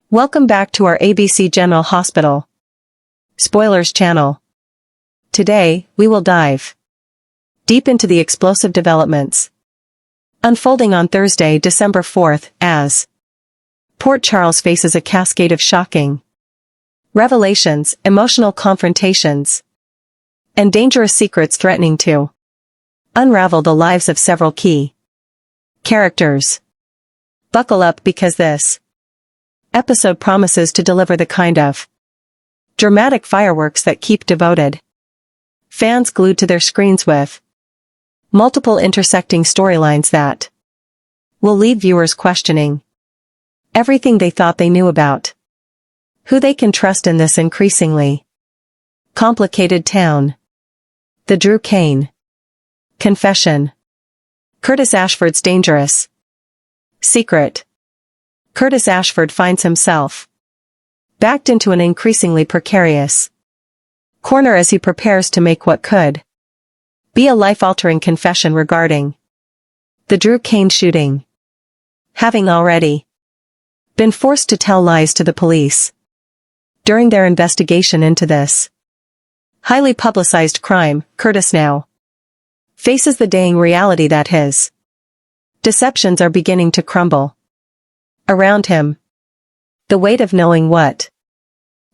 Welcome back to our ABC General Hospital Spoilers channel. Today, we will dive deep into the explosive developments unfolding on Thursday, December 4th, as Port Charles faces a cascade of shocking revelations, emotional confrontations, and dangerous secrets threatening to unravel the lives of several key characters. Buckle up because this episode promises to deliver the kind of dramatic fireworks that keep devoted fans glued to their screens, with multiple intersecting storylines that will leave viewers questioning everything they thought they knew about who they can trust in this increasingly complicated town. The Drew Kane confession. Curtis Ashford's dangerous secret. Curtis Ashford finds himself backed into an increasingly precarious corner as he prepares to make what could be a life-altering confession regarding the Drew Kane shooting, having already been forced to tell lies to the police during their investigation into this highly publicized crime. Curtis now faces the daying reality that his deceptions are beginning to crumble around him. The weight of knowing what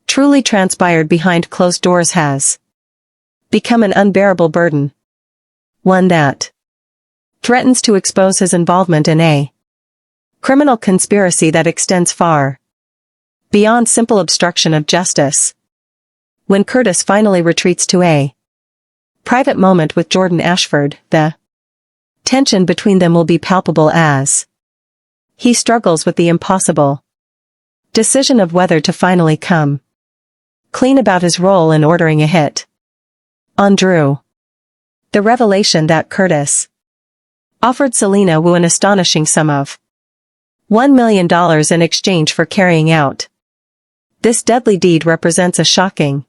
truly transpired behind closed doors has become an unbearable burden, one that threatens to expose his involvement in a criminal conspiracy that extends far beyond simple obstruction of justice. When Curtis finally retreats to a private moment with Jordan Ashford, the tension between them will be palpable as he struggles with the impossible decision of whether to finally come clean about his role in ordering a hit on Drew. The revelation that Curtis offered Selena Wu an astonishing sum of $1 million in exchange for carrying out this deadly deed represents a shocking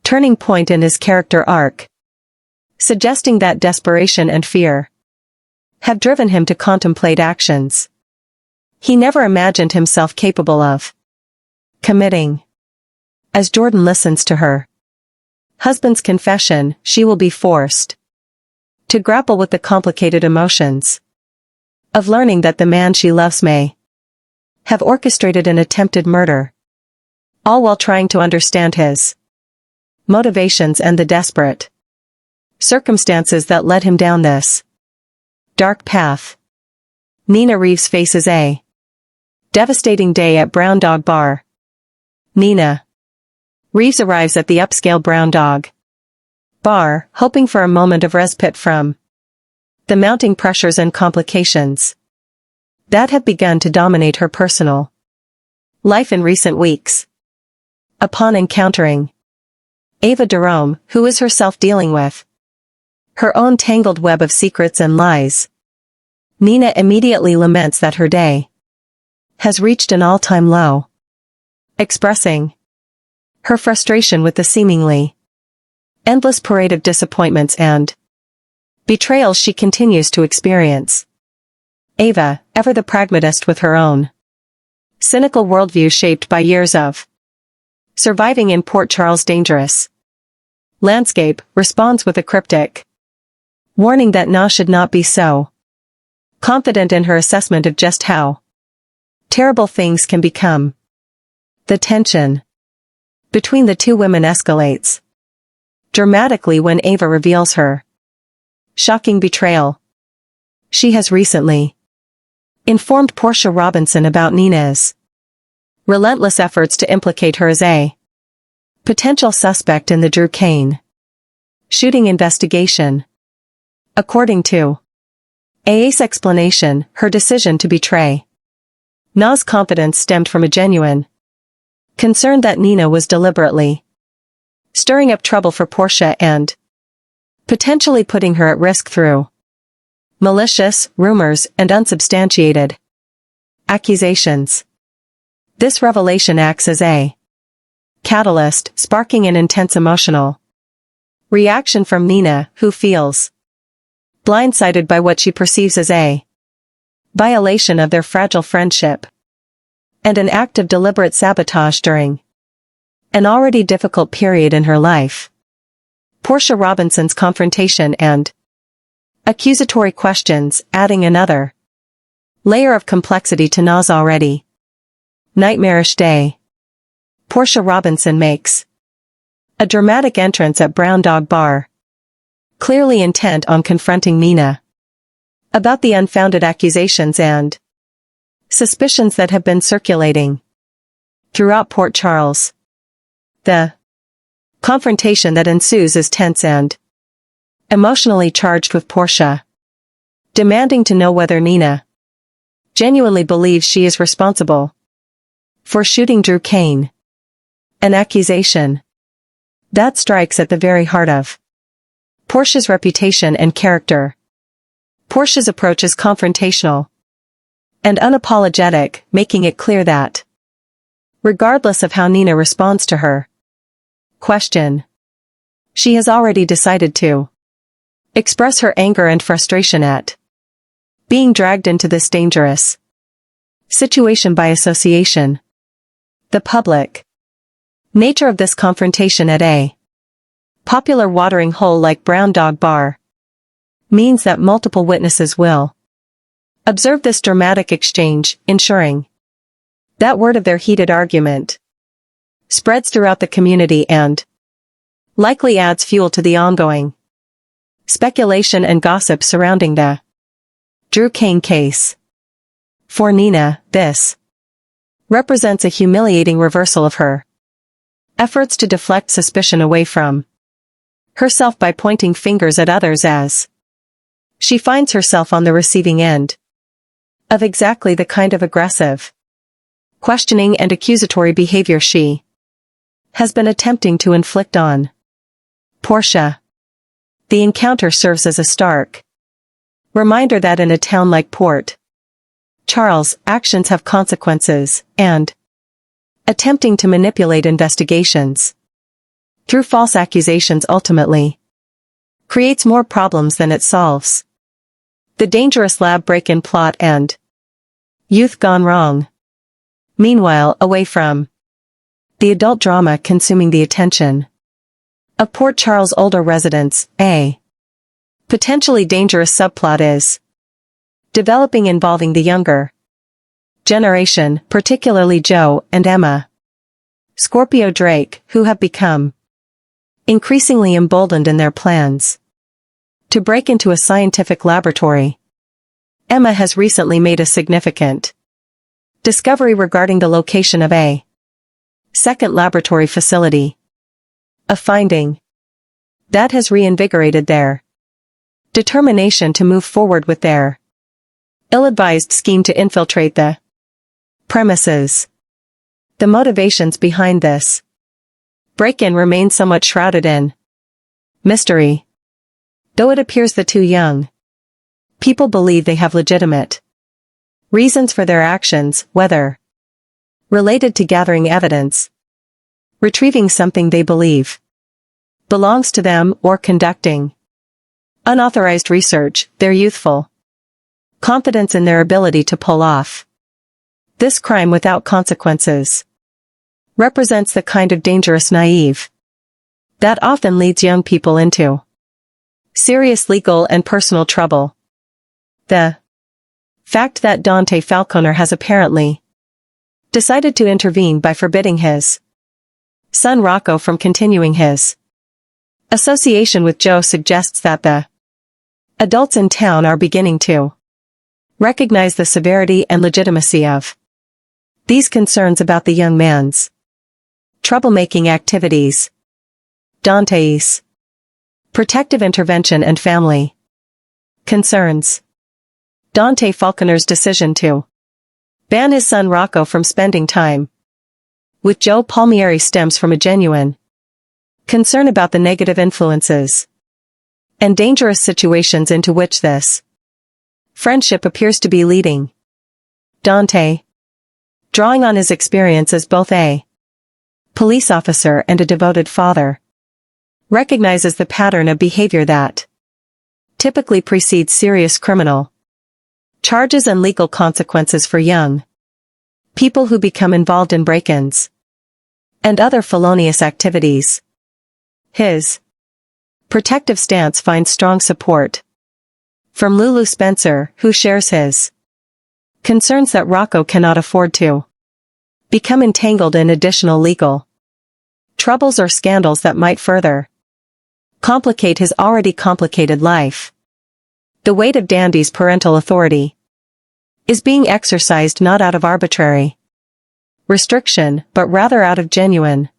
turning point in his character arc, suggesting that desperation and fear have driven him to contemplate actions he never imagined himself capable of committing. As Jordan listens to her husband's confession, she will be forced to grapple with the complicated emotions of learning that the man she loves may have orchestrated an attempted murder, all while trying to understand his motivations and the desperate circumstances that led him down this dark path. Nina Reeves faces a devastating day at Brown Dog Bar. Nina Reeves arrives at the upscale Brown Dog Bar, hoping for a moment of respite from the mounting pressures and complications that have begun to dominate her personal life in recent weeks. Upon encountering Ava Jerome, who is herself dealing with her own tangled web of secrets and lies, Nina immediately laments that her day has reached an all-time low, expressing her frustration with the seemingly endless parade of disappointments and betrayals she continues to experience. Ava, ever the pragmatist with her own cynical worldview shaped by years of surviving in Port Charles' dangerous landscape, responds with a cryptic warning that Na should not be so confident in her assessment of just how terrible things can become. The tension between the two women escalates dramatically when Ava reveals her shocking betrayal. She has recently informed Portia Robinson about Nina's relentless efforts to implicate her as a potential suspect in the Drew Kane shooting investigation. According to A's explanation, her decision to betray Na's confidence stemmed from a genuine concern that Nina was deliberately stirring up trouble for Portia and potentially putting her at risk through malicious rumors and unsubstantiated accusations. This revelation acts as a catalyst, sparking an intense emotional reaction from Nina, who feels blindsided by what she perceives as a violation of their fragile friendship. and an act of deliberate sabotage during an already difficult period in her life. Portia Robinson's confrontation and accusatory questions, adding another layer of complexity to Na's already nightmarish day. Portia Robinson makes a dramatic entrance at Brown Dog Bar, clearly intent on confronting Nina about the unfounded accusations and suspicions that have been circulating throughout Port Charles. The confrontation that ensues is tense and emotionally charged, with Portia demanding to know whether Nina genuinely believes she is responsible for shooting Drew Kane, an accusation that strikes at the very heart of Portia's reputation and character. Portia's approach is confrontational and unapologetic, making it clear that regardless of how Nina responds to her question, she has already decided to express her anger and frustration at being dragged into this dangerous situation by association. The public nature of this confrontation at a popular watering hole like Brown Dog Bar means that multiple witnesses will observe this dramatic exchange, ensuring that word of their heated argument spreads throughout the community and likely adds fuel to the ongoing speculation and gossip surrounding the Drew Kane case. For Nina, this represents a humiliating reversal of her efforts to deflect suspicion away from herself by pointing fingers at others, as she finds herself on the receiving end of exactly the kind of aggressive questioning and accusatory behavior she has been attempting to inflict on Portia. The encounter serves as a stark reminder that in a town like Port Charles, actions have consequences, and attempting to manipulate investigations through false accusations ultimately creates more problems than it solves. The dangerous lab break-in plot and youth gone wrong. Meanwhile, away from the adult drama consuming the attention of Port Charles' older residents, a potentially dangerous subplot is developing involving the younger generation, particularly Joe and Emma Scorpio Drake, who have become increasingly emboldened in their plans to break into a scientific laboratory. Emma has recently made a significant discovery regarding the location of a second laboratory facility, a finding that has reinvigorated their determination to move forward with their ill-advised scheme to infiltrate the premises. The motivations behind this break-in remain somewhat shrouded in mystery, though it appears the two young people believe they have legitimate reasons for their actions, whether related to gathering evidence, retrieving something they believe belongs to them, or conducting unauthorized research. Their youthful confidence in their ability to pull off this crime without consequences represents the kind of dangerous naive that often leads young people into serious legal and personal trouble. The fact that Dante Falconer has apparently decided to intervene by forbidding his son Rocco from continuing his association with Joe suggests that the adults in town are beginning to recognize the severity and legitimacy of these concerns about the young man's troublemaking activities. Dante's protective intervention and family concerns. Dante Falconer's decision to ban his son Rocco from spending time with Joe Palmieri stems from a genuine concern about the negative influences and dangerous situations into which this friendship appears to be leading. Dante, drawing on his experience as both a police officer and a devoted father, recognizes the pattern of behavior that typically precedes serious criminal charges and legal consequences for young people who become involved in break-ins and other felonious activities. His protective stance finds strong support from Lulu Spencer, who shares his concerns that Rocco cannot afford to become entangled in additional legal troubles or scandals that might further complicate his already complicated life. The weight of Dandy's parental authority is being exercised not out of arbitrary restriction, but rather out of genuine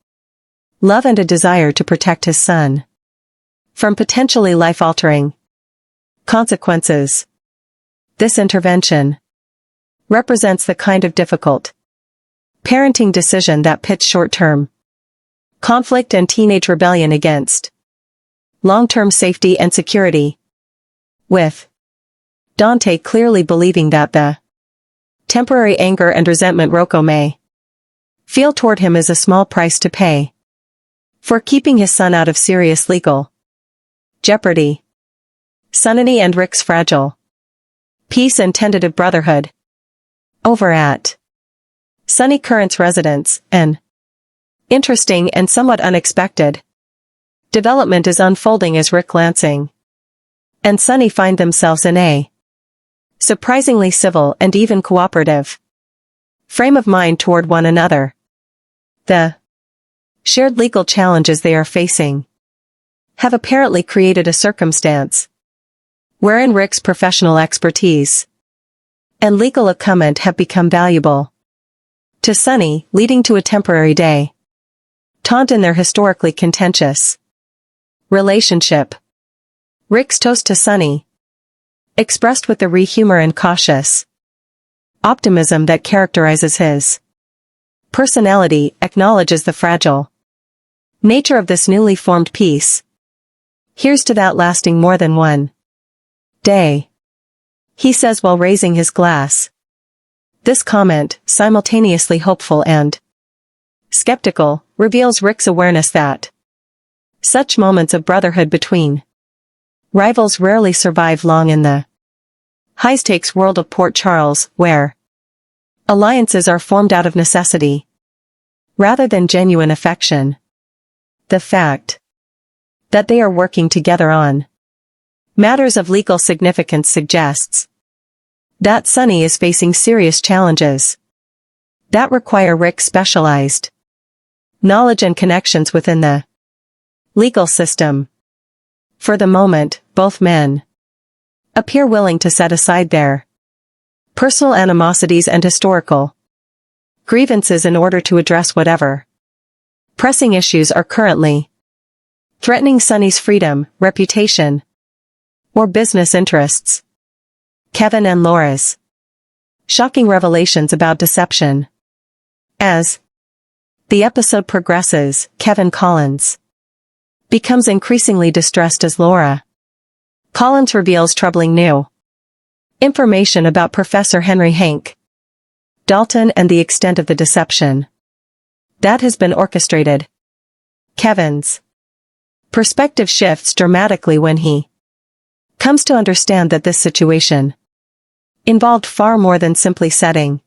love and a desire to protect his son from potentially life-altering consequences. This intervention represents the kind of difficult parenting decision that pits short-term conflict and teenage rebellion against long-term safety and security, with Dante clearly believing that the temporary anger and resentment Rocco may feel toward him is a small price to pay for keeping his son out of serious legal jeopardy. Sunny and Rick's fragile peace and tentative brotherhood. Over at Sunny Current's residence, an interesting and somewhat unexpected development is unfolding as Rick Lansing and Sunny find themselves in a surprisingly civil and even cooperative frame of mind toward one another. The shared legal challenges they are facing have apparently created a circumstance wherein Rick's professional expertise and legal acumen have become valuable to Sunny, leading to a temporary détente in their historically contentious relationship. Rick's toast to Sunny, expressed with the humor and cautious optimism that characterizes his personality, acknowledges the fragile nature of this newly formed peace. Here's to that lasting more than one day, he says while raising his glass. This comment, simultaneously hopeful and skeptical, reveals Rick's awareness that such moments of brotherhood between rivals rarely survive long in the high-stakes world of Port Charles, where alliances are formed out of necessity rather than genuine affection. The fact that they are working together on matters of legal significance suggests that Sunny is facing serious challenges that require Rick's specialized knowledge and connections within the legal system. For the moment, both men appear willing to set aside their personal animosities and historical grievances in order to address whatever pressing issues are currently threatening Sunny's freedom, reputation, or business interests. Kevin and Laura's shocking revelations about deception. As the episode progresses, Kevin Collins becomes increasingly distressed as Laura Collins reveals troubling new information about Professor Henry Hank Dalton and the extent of the deception that has been orchestrated. Kevin's perspective shifts dramatically when he comes to understand that this situation involved far more than simply setting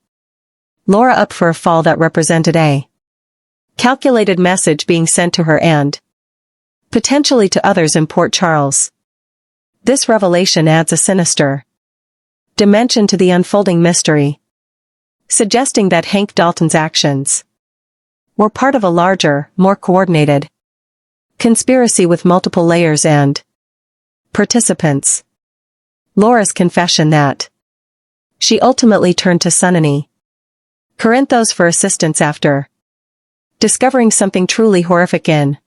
Laura up for a fall that represented a calculated message being sent to her and potentially to others in Port Charles. This revelation adds a sinister dimension to the unfolding mystery, suggesting that Hank Dalton's actions were part of a larger, more coordinated conspiracy with multiple layers and participants. Laura's confession that she ultimately turned to Sunny Corinthos for assistance after discovering something truly horrific in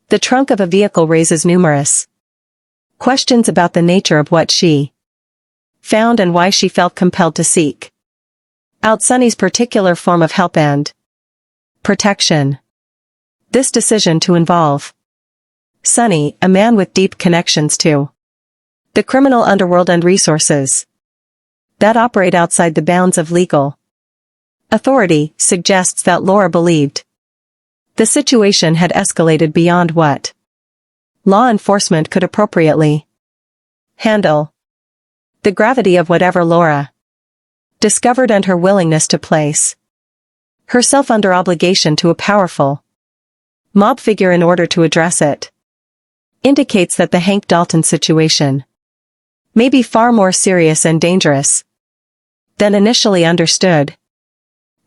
the trunk of a vehicle raises numerous questions about the nature of what she found and why she felt compelled to seek out Sunny's particular form of help and protection. This decision to involve Sunny, a man with deep connections to the criminal underworld and resources that operate outside the bounds of legal authority, suggests that Laura believed the situation had escalated beyond what law enforcement could appropriately handle. The gravity of whatever Laura discovered and her willingness to place herself under obligation to a powerful mob figure in order to address it, indicates that the Hank Dalton situation may be far more serious and dangerous than initially understood.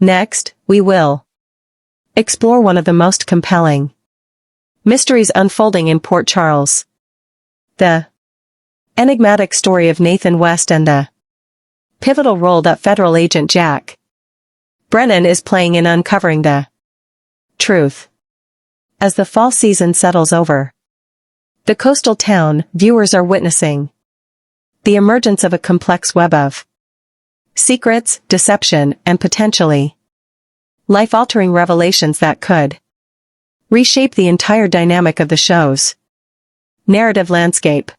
Next, we will explore one of the most compelling mysteries unfolding in Port Charles: the enigmatic story of Nathan West and the pivotal role that federal agent Jack Brennan is playing in uncovering the truth. As the fall season settles over the coastal town, viewers are witnessing the emergence of a complex web of secrets, deception, and potentially life-altering revelations that could reshape the entire dynamic of the show's narrative landscape.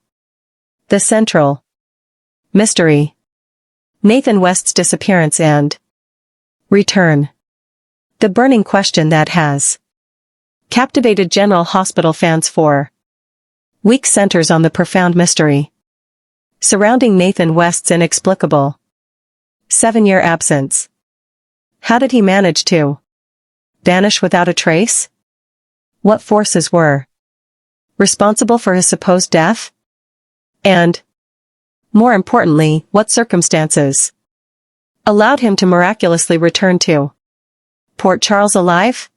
The central mystery: Nathan West's disappearance and return. The burning question that has captivated General Hospital fans for weeks centers on the profound mystery surrounding Nathan West's inexplicable 7-year absence. How did he manage to vanish without a trace? What forces were responsible for his supposed death? And, more importantly, what circumstances allowed him to miraculously return to Port Charles alive?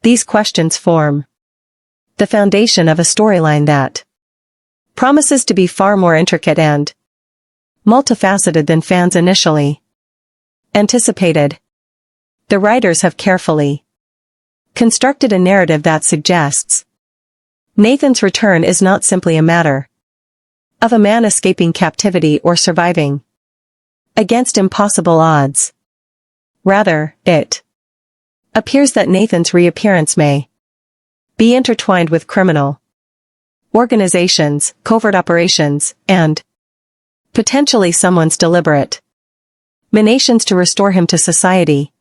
These questions form the foundation of a storyline that promises to be far more intricate and multifaceted than fans initially anticipated. The writers have carefully constructed a narrative that suggests Nathan's return is not simply a matter of a man escaping captivity or surviving against impossible odds. Rather, it appears that Nathan's reappearance may be intertwined with criminal organizations, covert operations, and potentially someone's deliberate machinations to restore him to society.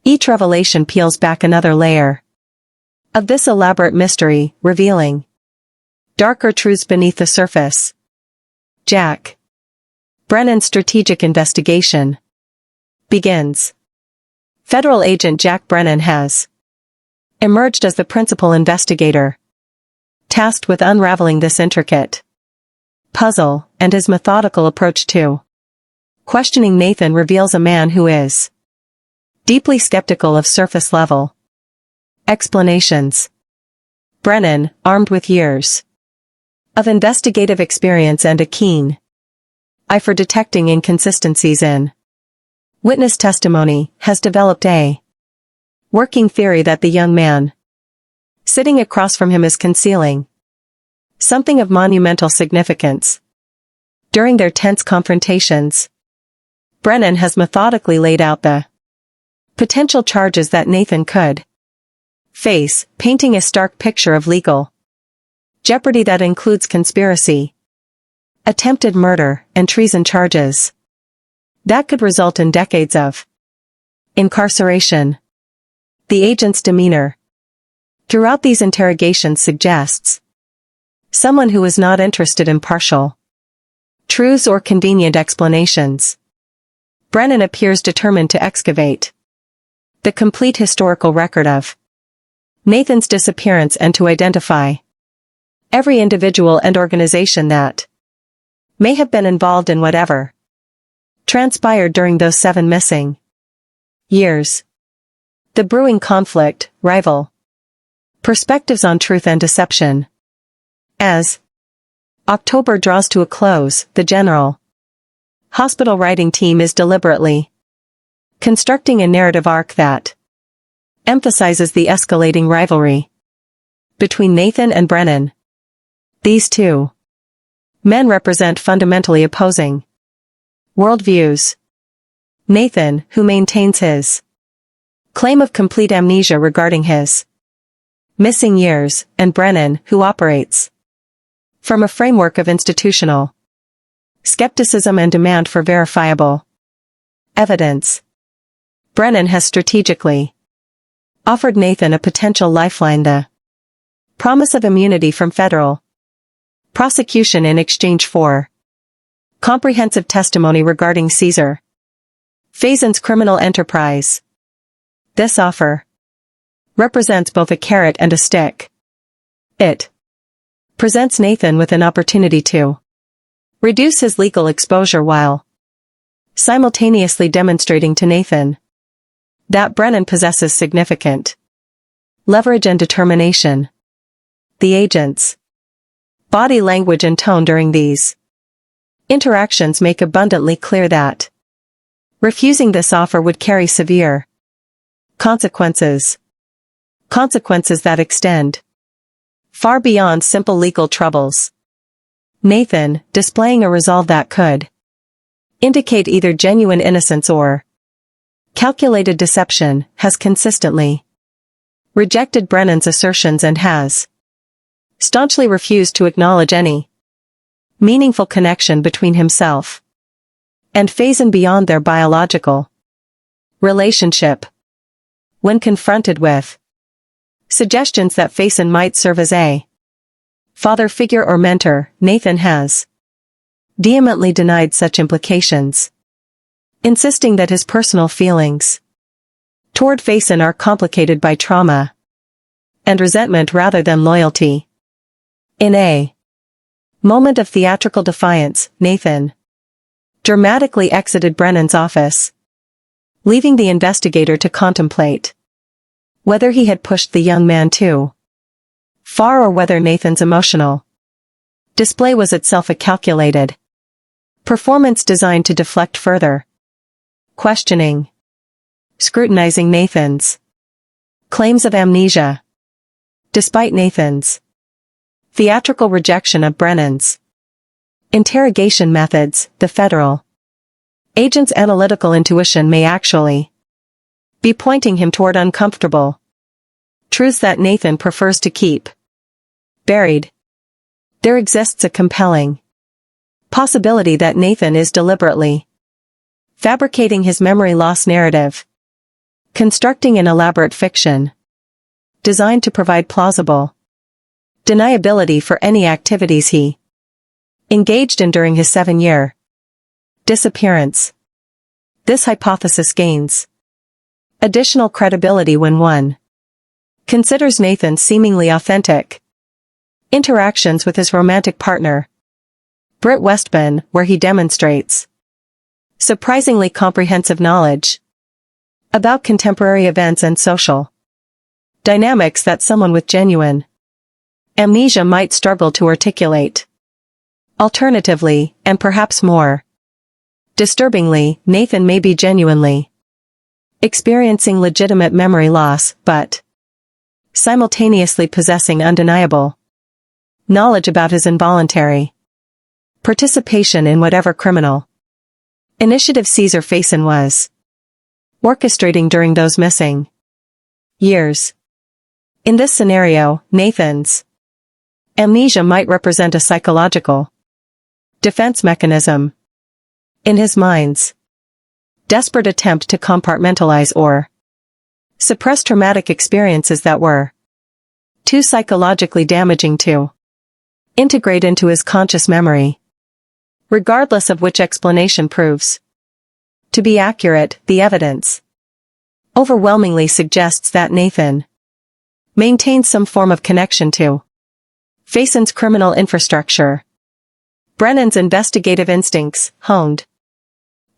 Each revelation peels back another layer of this elaborate mystery, revealing darker truths beneath the surface. Jack Brennan's strategic investigation begins. Federal agent Jack Brennan has emerged as the principal investigator, tasked with unraveling this intricate puzzle, and his methodical approach to questioning Nathan reveals a man who is deeply skeptical of surface-level explanations. Brennan, armed with years of investigative experience and a keen eye for detecting inconsistencies in witness testimony, has developed a working theory that the young man sitting across from him is concealing something of monumental significance. During their tense confrontations, Brennan has methodically laid out the potential charges that Nathan could face, painting a stark picture of legal jeopardy that includes conspiracy, attempted murder, and treason charges that could result in decades of incarceration. The agent's demeanor throughout these interrogations suggests someone who is not interested in partial truths or convenient explanations. Brennan appears determined to excavate the complete historical record of Nathan's disappearance and to identify every individual and organization that may have been involved in whatever transpired during those 7 missing years. The brewing conflict, rival perspectives on truth and deception. As October draws to a close, the General Hospital writing team is deliberately constructing a narrative arc that emphasizes the escalating rivalry between Nathan and Brennan. These two men represent fundamentally opposing worldviews. Nathan, who maintains his claim of complete amnesia regarding his missing years, and Brennan, who operates from a framework of institutional skepticism and demand for verifiable evidence. Brennan has strategically offered Nathan a potential lifeline, the promise of immunity from federal prosecution in exchange for comprehensive testimony regarding Caesar Faison's criminal enterprise. This offer represents both a carrot and a stick. It presents Nathan with an opportunity to reduce his legal exposure while simultaneously demonstrating to Nathan that Brennan possesses significant leverage and determination. The agent's body language and tone during these interactions make abundantly clear that refusing this offer would carry severe consequences. Consequences that extend far beyond simple legal troubles. Nathan, displaying a resolve that could indicate either genuine innocence or calculated deception, has consistently rejected Brennan's assertions and has staunchly refused to acknowledge any meaningful connection between himself and Faison beyond their biological relationship. When confronted with suggestions that Faison might serve as a father figure or mentor, Nathan has vehemently denied such implications, insisting that his personal feelings toward Faison are complicated by trauma and resentment rather than loyalty. In a moment of theatrical defiance, Nathan dramatically exited Brennan's office, leaving the investigator to contemplate whether he had pushed the young man too far or whether Nathan's emotional display was itself a calculated performance designed to deflect further questioning. Scrutinizing Nathan's claims of amnesia. Despite Nathan's theatrical rejection of Brennan's interrogation methods, the federal agent's analytical intuition may actually be pointing him toward uncomfortable truths that Nathan prefers to keep buried. There exists a compelling possibility that Nathan is deliberately fabricating his memory loss narrative, constructing an elaborate fiction designed to provide plausible deniability for any activities he engaged in during his 7-year disappearance. This hypothesis gains additional credibility when one considers Nathan's seemingly authentic interactions with his romantic partner, Britt Westman, where he demonstrates surprisingly comprehensive knowledge about contemporary events and social dynamics that someone with genuine amnesia might struggle to articulate. Alternatively, and perhaps more disturbingly, Nathan may be genuinely experiencing legitimate memory loss, but simultaneously possessing undeniable knowledge about his involuntary participation in whatever criminal initiative Caesar Faison was orchestrating during those missing years. In this scenario, Nathan's amnesia might represent a psychological defense mechanism in his mind's desperate attempt to compartmentalize or suppress traumatic experiences that were too psychologically damaging to integrate into his conscious memory. Regardless of which explanation proves to be accurate, the evidence overwhelmingly suggests that Nathan maintains some form of connection to Faison's criminal infrastructure. Brennan's investigative instincts, honed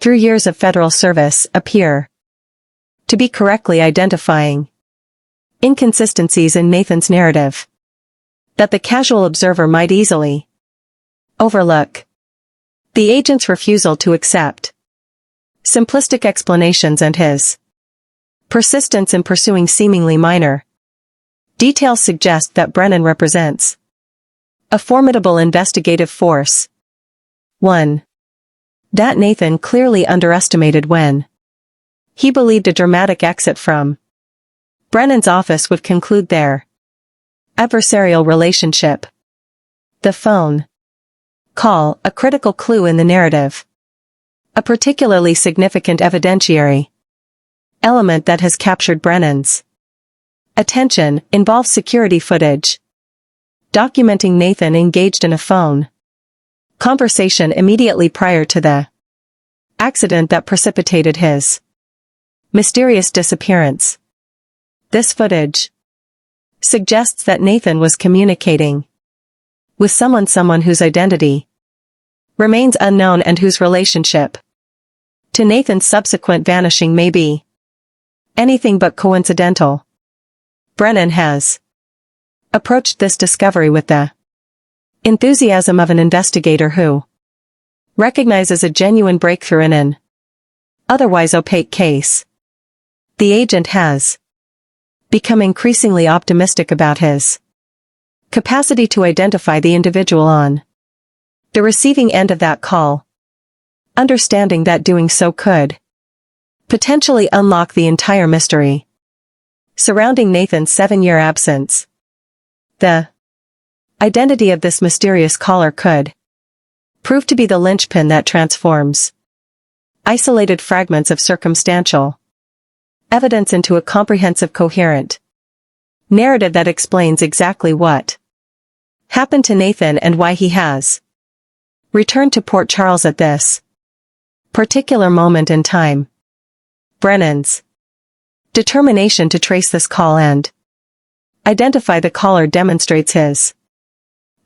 through years of federal service, appear to be correctly identifying inconsistencies in Nathan's narrative that the casual observer might easily overlook. The agent's refusal to accept simplistic explanations and his persistence in pursuing seemingly minor details suggest that Brennan represents a formidable investigative force. 1. That Nathan clearly underestimated when he believed a dramatic exit from Brennan's office would conclude their adversarial relationship. The phone call, a critical clue in the narrative. A particularly significant evidentiary element that has captured Brennan's attention, involves security footage documenting Nathan engaged in a phone conversation immediately prior to the accident that precipitated his mysterious disappearance. This footage suggests that Nathan was communicating with someone whose identity remains unknown and whose relationship to Nathan's subsequent vanishing may be anything but coincidental. Brennan has approached this discovery with the enthusiasm of an investigator who recognizes a genuine breakthrough in an otherwise opaque case. The agent has become increasingly optimistic about his capacity to identify the individual on the receiving end of that call, understanding that doing so could potentially unlock the entire mystery surrounding Nathan's 7-year absence. The identity of this mysterious caller could prove to be the linchpin that transforms isolated fragments of circumstantial evidence into a comprehensive, coherent narrative that explains exactly what happened to Nathan and why he has returned to Port Charles at this particular moment in time. Brennan's determination to trace this call and identify the caller demonstrates his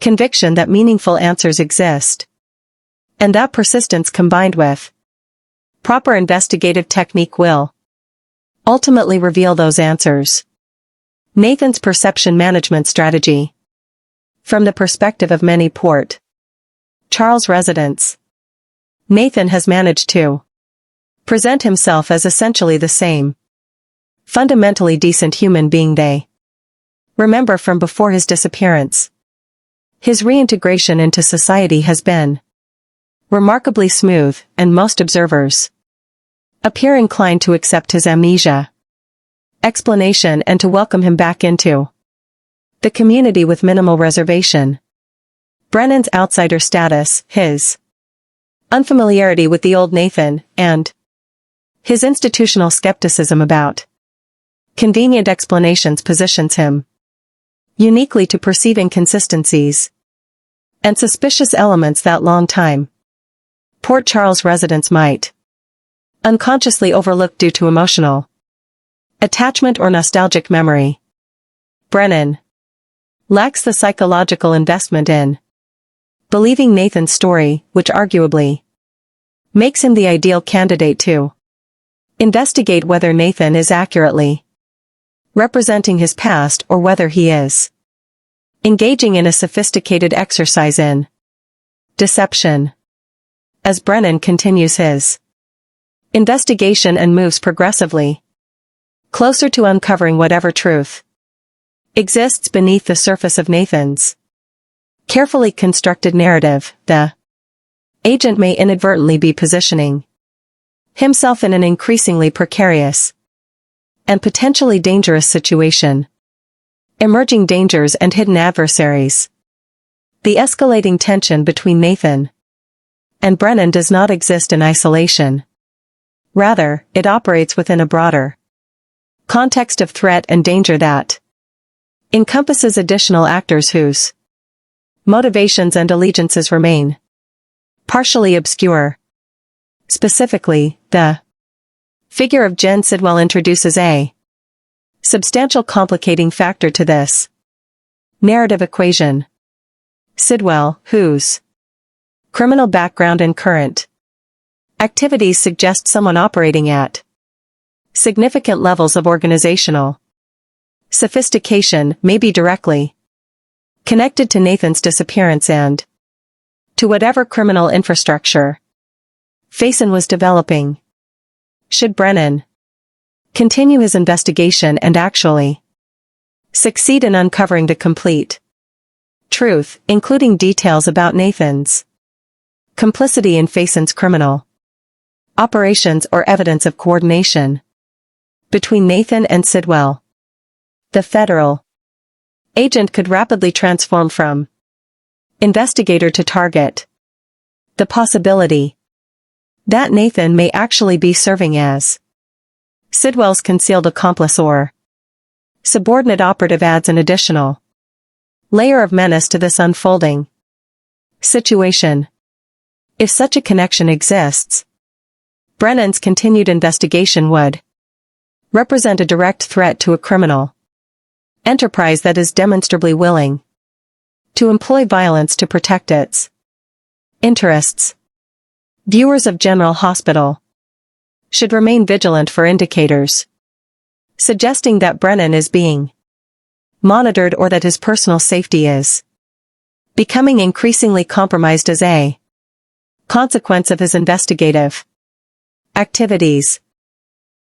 conviction that meaningful answers exist, and that persistence combined with proper investigative technique will ultimately reveal those answers. Nathan's perception management strategy. From the perspective of many Port Charles residents, Nathan has managed to present himself as essentially the same fundamentally decent human being they remember from before his disappearance. His reintegration into society has been remarkably smooth, and most observers appear inclined to accept his amnesia explanation and to welcome him back into the community with minimal reservation. Brennan's outsider status, his unfamiliarity with the old Nathan, and his institutional skepticism about convenient explanations positions him uniquely to perceive inconsistencies and suspicious elements that long-time Port Charles residents might unconsciously overlook due to emotional attachment or nostalgic memory. Brennan lacks the psychological investment in believing Nathan's story, which arguably makes him the ideal candidate to investigate whether Nathan is accurately representing his past or whether he is engaging in a sophisticated exercise in deception. As Brennan continues his investigation and moves progressively closer to uncovering whatever truth exists beneath the surface of Nathan's carefully constructed narrative, the agent may inadvertently be positioning himself in an increasingly precarious and potentially dangerous situation. Emerging dangers and hidden adversaries. The escalating tension between Nathan and Brennan does not exist in isolation. Rather, it operates within a broader context of threat and danger that encompasses additional actors whose motivations and allegiances remain partially obscure. Specifically, the figure of Jen Sidwell introduces a substantial complicating factor to this narrative equation. Sidwell, whose criminal background and current activities suggest someone operating at significant levels of organizational sophistication, may be directly connected to Nathan's disappearance and to whatever criminal infrastructure Faison was developing. Should Brennan continue his investigation and actually succeed in uncovering the complete truth, including details about Nathan's complicity in Faison's criminal operations or evidence of coordination between Nathan and Sidwell, the federal agent could rapidly transform from investigator to target. The possibility that Nathan may actually be serving as Sidwell's concealed accomplice or subordinate operative adds an additional layer of menace to this unfolding situation. If such a connection exists, Brennan's continued investigation would represent a direct threat to a criminal enterprise that is demonstrably willing to employ violence to protect its interests. Viewers of General Hospital should remain vigilant for indicators suggesting that Brennan is being monitored or that his personal safety is becoming increasingly compromised as a consequence of his investigative activities.